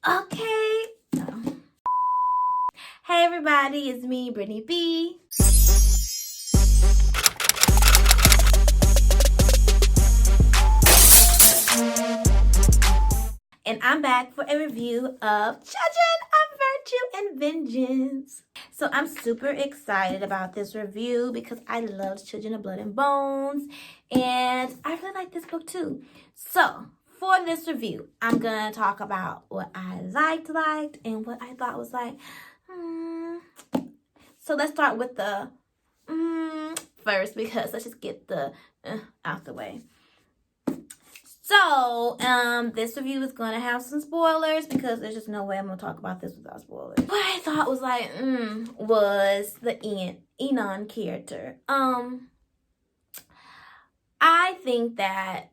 Okay. Hey everybody, it's me, Brittany B. And I'm back for a review of Children of Virtue and Vengeance. So I'm super excited about this review because I loved Children of Blood and Bones. And I really like this book too. So for this review, I'm going to talk about what I liked, and what I thought was like, So let's start with the first, because let's just get the out the way. So, this review is going to have some spoilers because there's just no way I'm going to talk about this without spoilers. What I thought was like, was the Enon character. I think that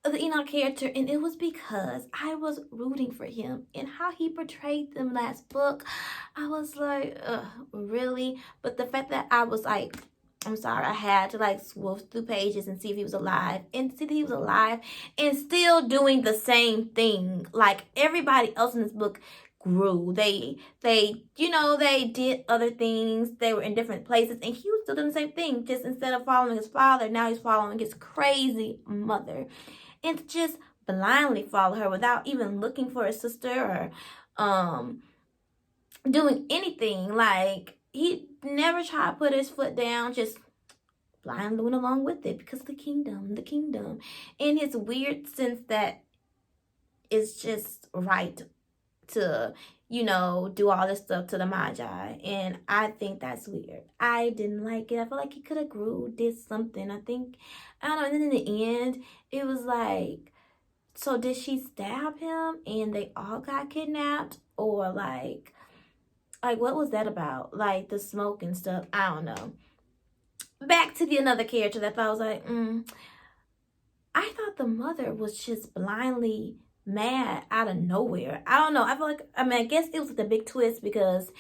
the Enon character, and it was because I was rooting for him and how he portrayed them last book. I was like, really? But the fact that I was like, I'm sorry, I had to like swoof through pages and see if he was alive, and see that he was alive and still doing the same thing. Like everybody else in this book grew. They did other things. They were in different places, and he was still doing the same thing. Just instead of following his father, now he's following his crazy mother. And to just blindly follow her without even looking for his sister or doing anything. Like, he never tried to put his foot down, just blindly went along with it because the kingdom. In his weird sense that it's just right to, do all this stuff to the Magi. And I think that's weird. I didn't like it. I feel like he could have did something. I don't know. And then in the end, it was like, so did she stab him and they all got kidnapped? Or like what was that about? Like the smoke and stuff. I don't know. Back to the another character that I thought was like, I thought the mother was just blindly mad out of nowhere. I don't know. I feel like, I guess it was the big twist because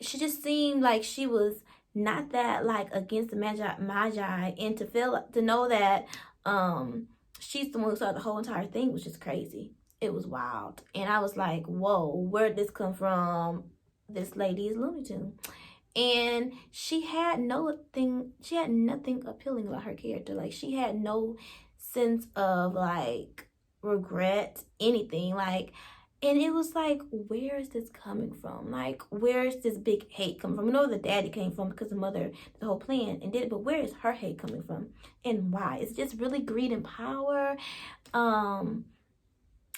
she just seemed like she was not that like against the Magi, and to know that she's the one who started the whole entire thing was just crazy. It was wild. And I was like, whoa, where'd this come from? This lady is Looney Tune. And she had nothing appealing about her character. Like, she had no sense of like regret, anything. Like, and it was like, where is this coming from? Like, where is this big hate coming from? We know where the daddy came from because the mother, the whole plan and did it, but where is her hate coming from? And why? It's just really greed and power. I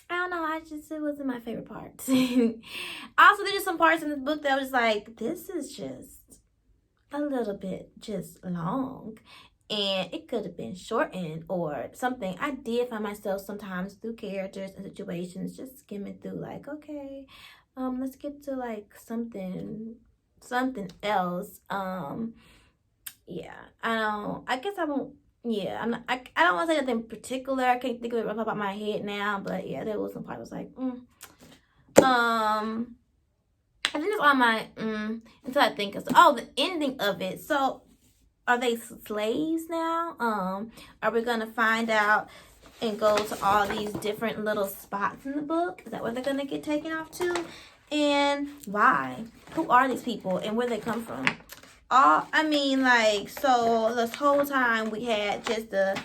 don't know. It wasn't my favorite part. Also, there's just some parts in this book that I was like, this is just a little bit just long. And it could have been shortened or something. I did find myself sometimes through characters and situations just skimming through like, okay, let's get to like something else. Yeah, I guess I won't. Yeah, I'm not. I don't want to say nothing particular. I can't think of it off the top of my head now, but yeah, there was some part I was like, I think that's all my until I think of. Oh, the ending of it. So, are they slaves now? Are we gonna find out and go to all these different little spots in the book? Is that where they're gonna get taken off to? And why? Who are these people and where they come from? So this whole time we had just the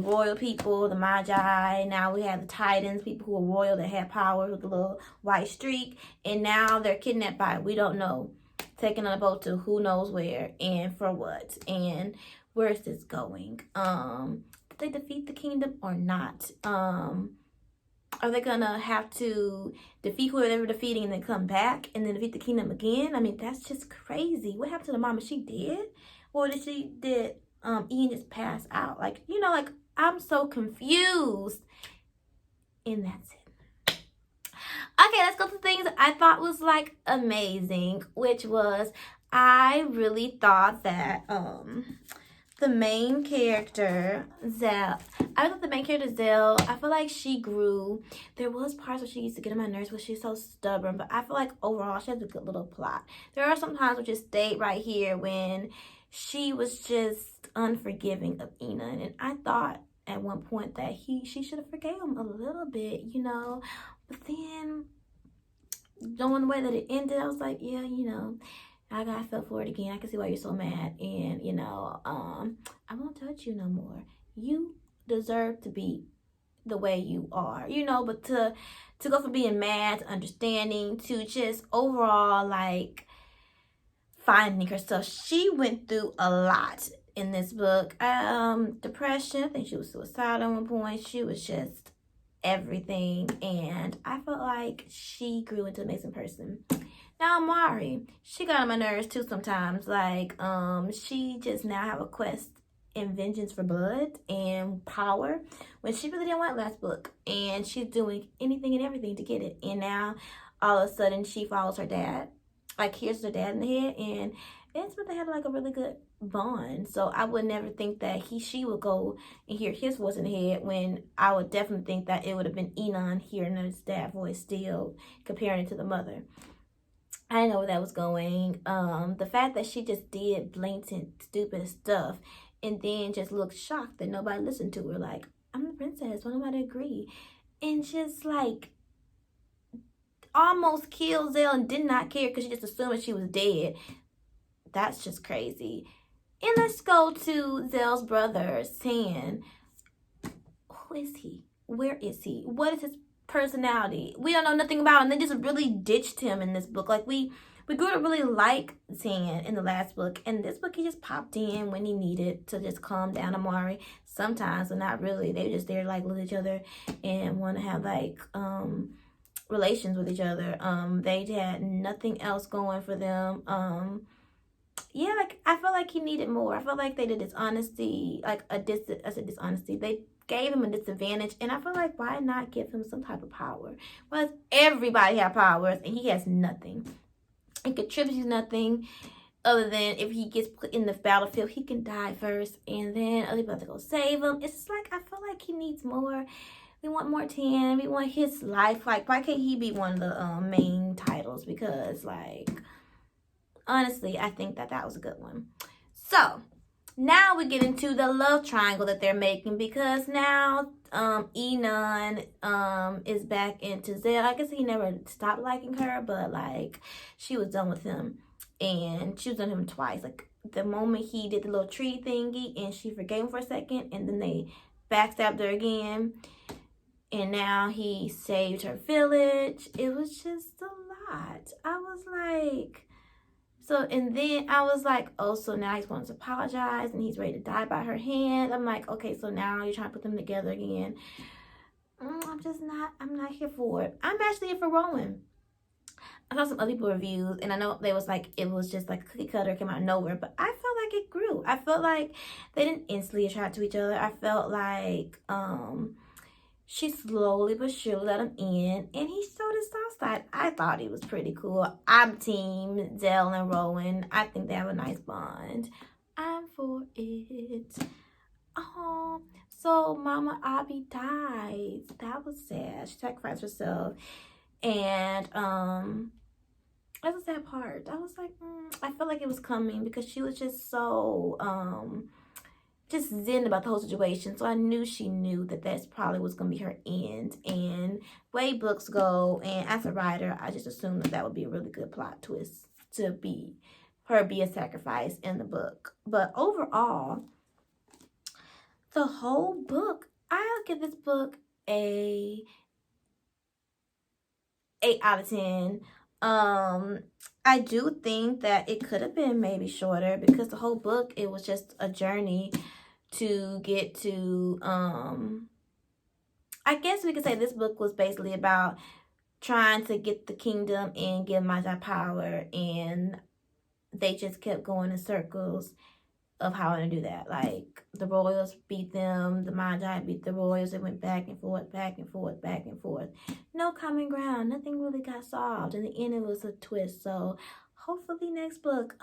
royal people, the Magi. Now we have the Titans, people who are royal that have power with the little white streak. And now they're kidnapped by, we don't know, taken on a boat to who knows where and for what. And where is this going? Did they defeat the kingdom or not? Are they gonna have to defeat whoever they were defeating and then come back and then defeat the kingdom again? I mean, that's just crazy. What happened to the mama? She dead? Or did Ian just pass out? Like, I'm so confused. And that's it. Okay, let's go to things I thought was like amazing, which was I really thought that the main character, Zell. I thought the main character, Zell, I feel like she grew. There was parts where she used to get on my nerves where she's so stubborn, but I feel like overall she has a good little plot. There are some times which just stayed right here when she was just unforgiving of Enon, and I thought at one point that she should have forgave him a little bit, But then knowing the way that it ended, I was like, yeah, you know, I fell for it again. I can see why you're so mad. And, you know, I won't touch you no more. You deserve to be the way you are, you know, but to go from being mad to understanding to just overall like finding herself. She went through a lot in this book. Depression. I think she was suicidal at one point. She was just everything, and I felt like she grew into an amazing person. Now Mari, she got on my nerves too sometimes. Like, she just now have a quest and vengeance for blood and power when she really didn't want last book, and she's doing anything and everything to get it. And now all of a sudden she follows her dad, like here's her dad in the head, and it's but they had like a really good bond. So I would never think that she would go and hear his voice in the head, when I would definitely think that it would have been Enon hearing his dad voice still, comparing it to the mother. I didn't know where that was going. The fact that she just did blatant, stupid stuff and then just looked shocked that nobody listened to her. Like, I'm the princess, why nobody agree? And just like almost killed Zell and did not care because she just assumed she was dead. That's just crazy. And let's go to Zell's brother, San. Who is he? Where is he? What is his personality? We don't know nothing about him. They just really ditched him in this book. Like we grew to really like San in the last book, and this book he just popped in when he needed to just calm down Amari sometimes, but not really. They were just there to like look at each other and want to have like relations with each other. They had nothing else going for them. Yeah, like I felt like he needed more. I felt like they did dishonesty, like dishonesty. They gave him a disadvantage, and I feel like why not give him some type of power? Well, everybody have powers, and he has nothing. He contributes nothing other than if he gets put in the battlefield, he can die first, and then other people have to go save him. It's like I feel like he needs more. We want more Tan. We want his life. Like, why can't he be one of the main titles? Because like, honestly, I think that was a good one. So now we get into the love triangle that they're making, because now Enon is back into Zell. I guess he never stopped liking her, but like she was done with him, and she was done with him twice. Like the moment he did the little tree thingy and she forgave him for a second, and then they backstabbed her again, and now he saved her village. It was just a lot. I was like, so, and then I was like, oh, so now he's wanting to apologize and he's ready to die by her hand. I'm like, okay, so now you're trying to put them together again. I'm not here for it. I'm actually here for Rowan. I saw some other people reviews, and I know they was like, it was just like a cookie cutter, came out of nowhere, but I felt like it grew. I felt like they didn't instantly attract to each other. I felt like, she slowly but surely let him in, and he showed his soft side. I thought he was pretty cool. I'm team Zell and Rowan. I think they have a nice bond. I'm for it. Oh, so Mama Abby died. That was sad. She sacrificed herself, and that's a sad part. I was like, I felt like it was coming because she was just so just zen about the whole situation. So I knew she knew that that's probably was going to be her end. And way books go, and as a writer, I just assumed that would be a really good plot twist to be her be a sacrifice in the book. But overall, the whole book, I'll give this book a 8 out of 10. I do think that it could have been maybe shorter, because the whole book, it was just a journey to get to, I guess we could say this book was basically about trying to get the kingdom and give Magi power, and they just kept going in circles of how to do that. Like the royals beat them, the Magi beat the royals. It went back and forth, back and forth, back and forth. No common ground. Nothing really got solved. In the end, it was a twist. So hopefully next book,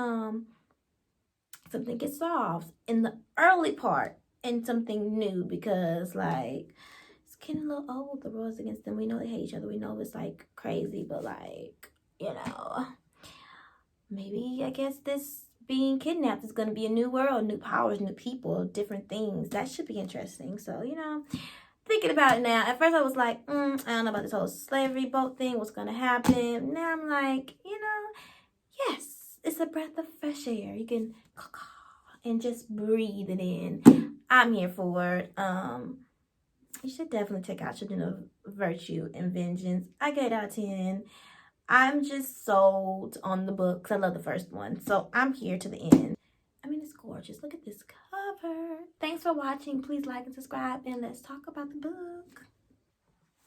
something gets solved in the early part, and something new, because like it's getting a little old. The royals against them. We know they hate each other. We know it's like crazy, but like, you know, maybe I guess this being kidnapped is going to be a new world, new powers, new people, different things. That should be interesting. So, you know, thinking about it now, at first I was like, I don't know about this whole slavery boat thing, what's gonna happen. Now I'm like, yes, it's a breath of fresh air. You can and just breathe it in. I'm here for it. You should definitely check out Children of Virtue and Vengeance. I get it out of 10. I'm just sold on the book because I love the first one. So I'm here to the end. I mean, it's gorgeous. Look at this cover. Thanks for watching. Please like and subscribe, and let's talk about the book.